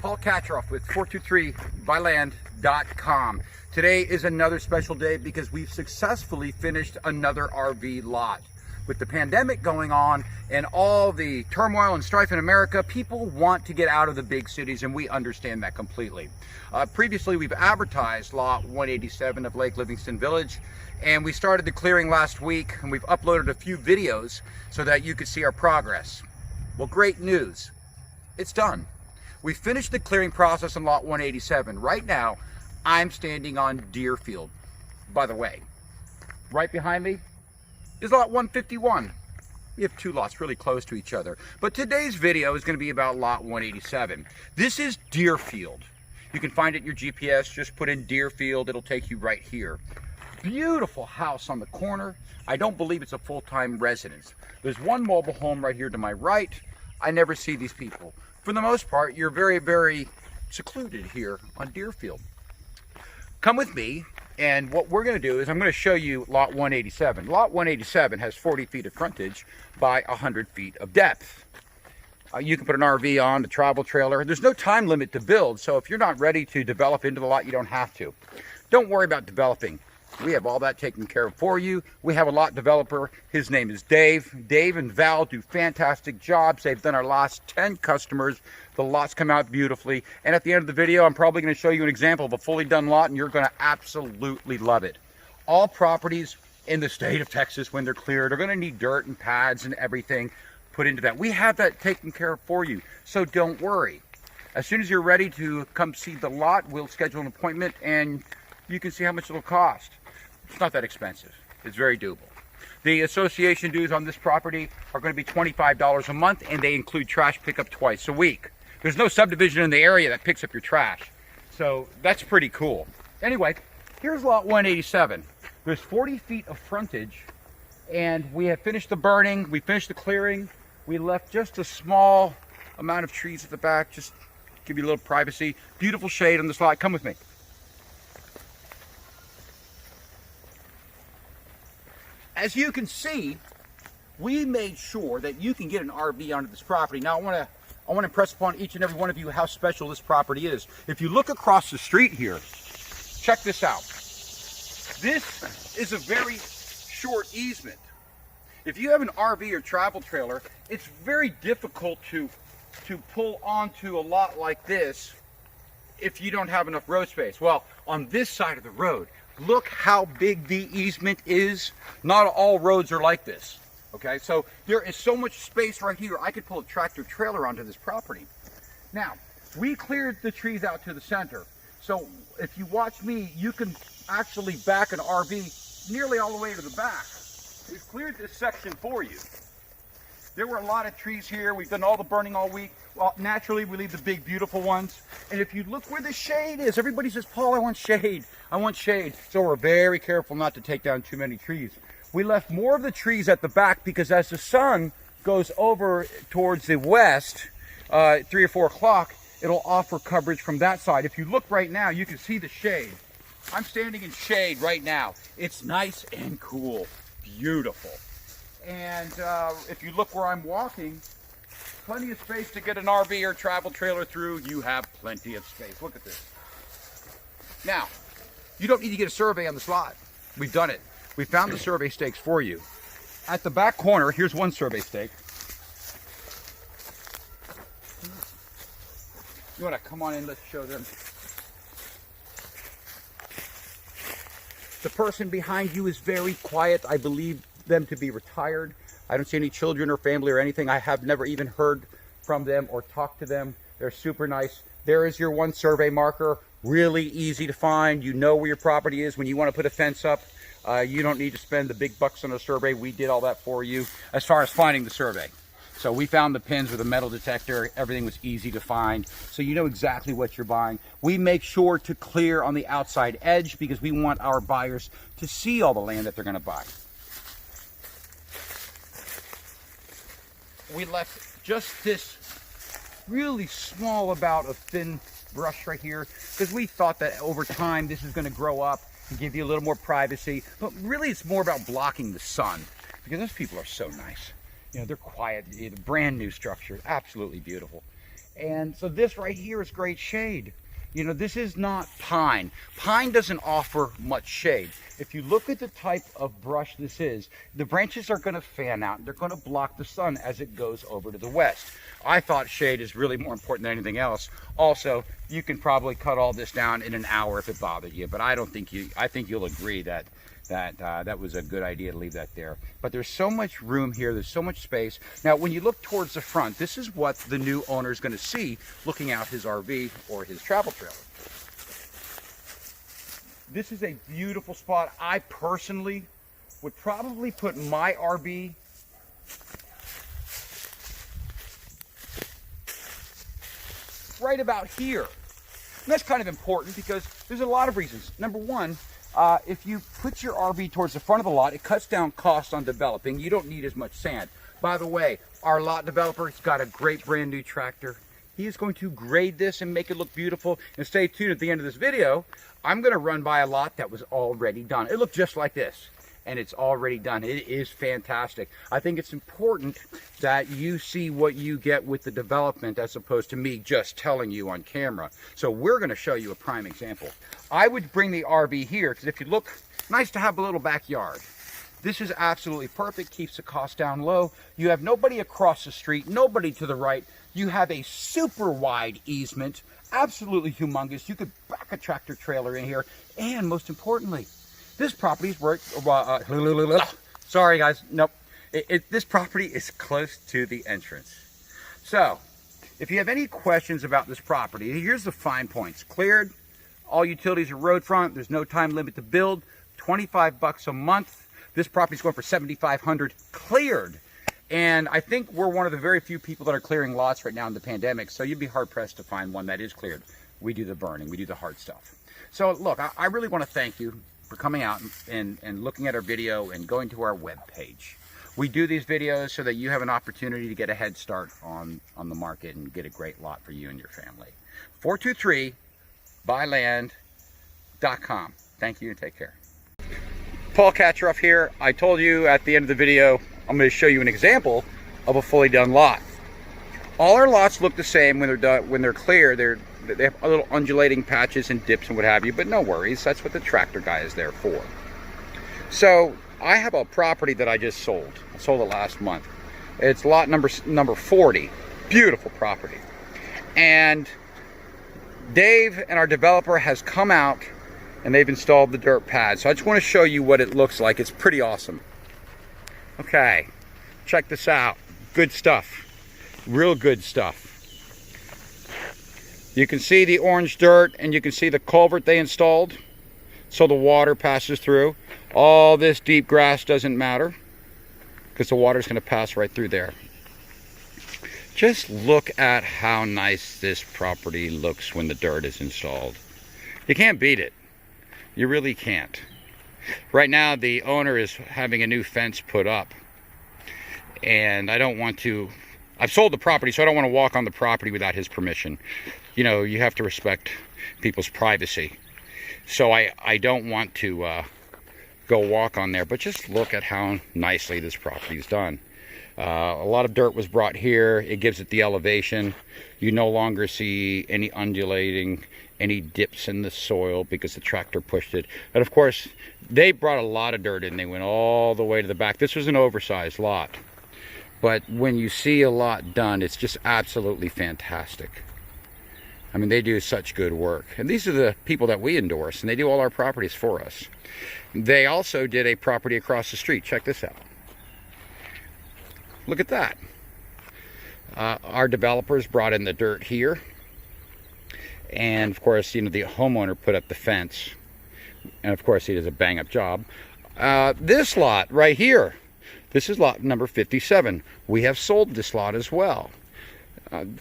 Paul Katroff with 423byland.com. Today is another special day because we've successfully finished another RV lot. With the pandemic going on and all the turmoil and strife in America, people want to get out of the big cities, and we understand that completely. Previously, we've advertised lot 187 of Lake Livingston Village, and we started the clearing last week, and we've uploaded a few videos so that you could see our progress. Well, great news. It's done. We finished the clearing process on lot 187. Right now, I'm standing on Deerfield. By the way, right behind me is lot 151. We have two lots really close to each other. But today's video is going to be about lot 187. This is Deerfield. You can find it in your GPS. Just put in Deerfield. It'll take you right here. Beautiful house on the corner. I don't believe it's a full-time residence. There's one mobile home right here to my right. I never see these people. For the most part, you're very, very secluded here on Deerfield. Come with me, and what we're going to do is I'm going to show you lot 187. Lot 187 has 40 feet of frontage by 100 feet of depth. You can put an RV on, a travel trailer. There's no time limit to build, so if you're not ready to develop into the lot, you don't have to. Don't worry about developing. We have all that taken care of for you. We have a lot developer. His name is Dave. Dave and Val do fantastic jobs. They've done our last 10 customers. The lots come out beautifully. And at the end of the video, I'm probably going to show you an example of a fully done lot, and you're going to absolutely love it. All properties in the state of Texas, when they're cleared, are going to need dirt and pads and everything put into that. We have that taken care of for you, so don't worry. As soon as you're ready to come see the lot, we'll schedule an appointment, and you can see how much it'll cost. It's not that expensive. It's very doable. The association dues on this property are going to be $25 a month, and they include trash pickup twice a week. There's no subdivision in the area that picks up your trash, so that's pretty cool. Anyway, here's lot 187. There's 40 feet of frontage, and we have finished the burning. We finished the clearing. We left just a small amount of trees at the back, just to give you a little privacy. Beautiful shade on this lot. Come with me. As you can see, we made sure that you can get an RV onto this property. Now, I want to impress upon each and every one of you how special this property is. If you look across the street here, check this out. This is a very short easement. If you have an RV or travel trailer, it's very difficult to pull onto a lot like this if you don't have enough road space. Well, on this side of the road, look how big the easement is. Not all roads are like this. Okay, so there is so much space right here. I could pull a tractor trailer onto this property. Now, we cleared the trees out to the center. So if you watch me, you can actually back an RV nearly all the way to the back. We've cleared this section for you. There were a lot of trees here. We've done all the burning all week. Well, naturally, we leave the big, beautiful ones. And if you look where the shade is, everybody says, Paul, I want shade. I want shade. So we're very careful not to take down too many trees. We left more of the trees at the back because as the sun goes over towards the west, 3 or 4 o'clock, it'll offer coverage from that side. If you look right now, you can see the shade. I'm standing in shade right now. It's nice and cool. Beautiful. And if you look where I'm walking, plenty of space to get an RV or travel trailer through. You have plenty of space. Look at this. Now, you don't need to get a survey on this lot. We've done it. We found the survey stakes for you. At the back corner, here's one survey stake. You want to come on in? Let's show them. The person behind you is very quiet. I believe them to be retired. I don't see any children or family or anything. I have never even heard from them or talked to them. They're super nice. There is your one survey marker. Really easy to find. You know where your property is. When you want to put a fence up, you don't need to spend the big bucks on a survey. We did all that for you as far as finding the survey. So we found the pins with a metal detector. Everything was easy to find. So you know exactly what you're buying. We make sure to clear on the outside edge because we want our buyers to see all the land that they're going to buy. We left just this really small amount of thin brush right here because we thought that over time this is going to grow up and give you a little more privacy. But really it's more about blocking the sun because those people are so nice. You know, they're quiet, brand new structure, absolutely beautiful. And so this right here is great shade. You know, this is not pine. Pine doesn't offer much shade. If you look at the type of brush this is, the branches are going to fan out. They're going to block the sun as it goes over to the west. I thought shade is really more important than anything else. Also, you can probably cut all this down in an hour if it bothered you, but I think you'll agree that that was a good idea to leave that there. But there's so much room here, there's so much space. Now, when you look towards the front, this is what the new owner is going to see looking out his RV or his travel trailer. This is a beautiful spot. I personally would probably put my RV right about here. And that's kind of important because there's a lot of reasons. Number one, if you put your RV towards the front of the lot, it cuts down costs on developing. You don't need as much sand. By the way, our lot developer has got a great brand new tractor. He is going to grade this and make it look beautiful. And stay tuned at the end of this video. I'm going to run by a lot that was already done. It looked just like this, and it's already done. It is fantastic. I think it's important that you see what you get with the development as opposed to me just telling you on camera. So we're going to show you a prime example. I would bring the RV here because if you look, nice to have a little backyard. This is absolutely perfect, keeps the cost down low. You have nobody across the street, nobody to the right. You have a super wide easement, absolutely humongous. You could back a tractor trailer in here. And most importantly, this property is where, sorry guys, nope. This property is close to the entrance. So, if you have any questions about this property, here's the fine points. Cleared, all utilities are road front, there's no time limit to build, 25 bucks a month. This property's going for $7,500 cleared. And I think we're one of the very few people that are clearing lots right now in the pandemic, so you'd be hard pressed to find one that is cleared. We do the burning, we do the hard stuff. So look, I really want to thank you for coming out and looking at our video and going to our webpage. We do these videos so that you have an opportunity to get a head start on the market and get a great lot for you and your family. 423buyland.com. Thank you and take care. Paul Kacheroff here. I told you at the end of the video, I'm going to show you an example of a fully done lot. All our lots look the same when they're done, when they're clear. They have a little undulating patches and dips and what have you, but no worries. That's what the tractor guy is there for. So I have a property that I just sold. I sold it last month. It's lot number 40. Beautiful property. And Dave and our developer has come out and they've installed the dirt pad. So I just want to show you what it looks like. It's pretty awesome. Okay, check this out. Good stuff. Real good stuff. You can see the orange dirt and you can see the culvert they installed so the water passes through. All this deep grass doesn't matter because the water's going to pass right through there. Just look at how nice this property looks when the dirt is installed. You can't beat it. You really can't. Right now the owner is having a new fence put up and I don't want to, I've sold the property so I don't want to walk on the property without his permission. You know, you have to respect people's privacy. So I don't want to go walk on there, but just look at how nicely this property is done. A lot of dirt was brought here. It gives it the elevation. You no longer see any undulating, any dips in the soil because the tractor pushed it. And of course, they brought a lot of dirt in. They went all the way to the back. This was an oversized lot. But when you see a lot done, it's just absolutely fantastic. I mean, they do such good work. And these are the people that we endorse, and they do all our properties for us. They also did a property across the street. Check this out. Look at that. Our developers brought in the dirt here. And of course, you know, the homeowner put up the fence. And of course, he does a bang up job. This lot right here, this is lot number 57. We have sold this lot as well.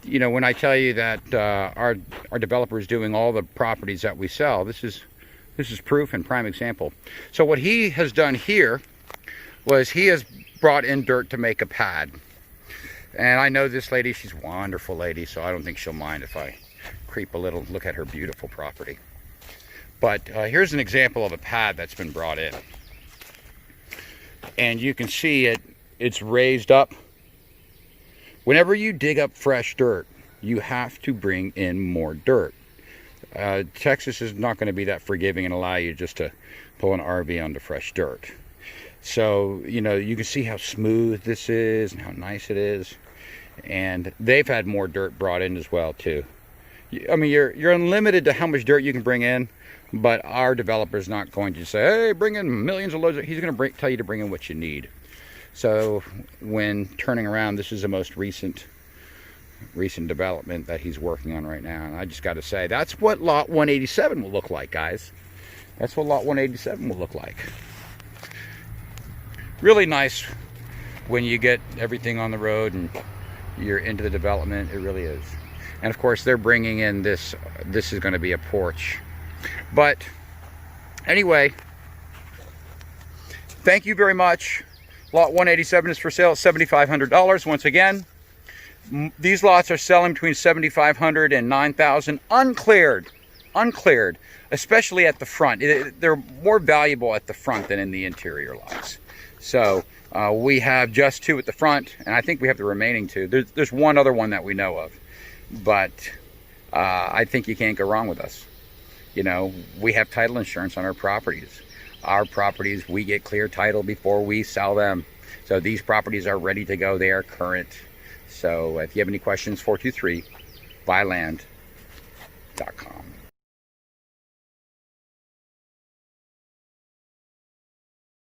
You know, when I tell you that our developer is doing all the properties that we sell, this is proof and prime example. So what he has done here was he has brought in dirt to make a pad. And I know this lady, she's a wonderful lady, so I don't think she'll mind if I creep a little, look at her beautiful property. But here's an example of a pad that's been brought in. And you can see it's raised up. Whenever you dig up fresh dirt, you have to bring in more dirt. Texas is not going to be that forgiving and allow you just to pull an RV onto fresh dirt. So, you know, you can see how smooth this is and how nice it is. And they've had more dirt brought in as well, too. I mean, you're unlimited to how much dirt you can bring in, but our developer's not going to say, hey, bring in millions of loads. He's going to tell you to bring in what you need. So when turning around, this is the most recent development that he's working on right now. And I just got to say, that's what Lot 187 will look like, guys. That's what Lot 187 will look like. Really nice when you get everything on the road and you're into the development. It really is. And of course, they're bringing in this is going to be a porch. But anyway, thank you very much. Lot 187 is for sale at $7,500. Once again, these lots are selling between $7,500 and $9,000 uncleared, especially at the front. They're more valuable at the front than in the interior lots. So we have just 2 at the front, and I think we have the remaining 2. There's one other one that we know of, but I think you can't go wrong with us. You know, we have title insurance on our properties. Our properties, we get clear title before we sell them. So these properties are ready to go. They are current. So if you have any questions, 423buyland.com.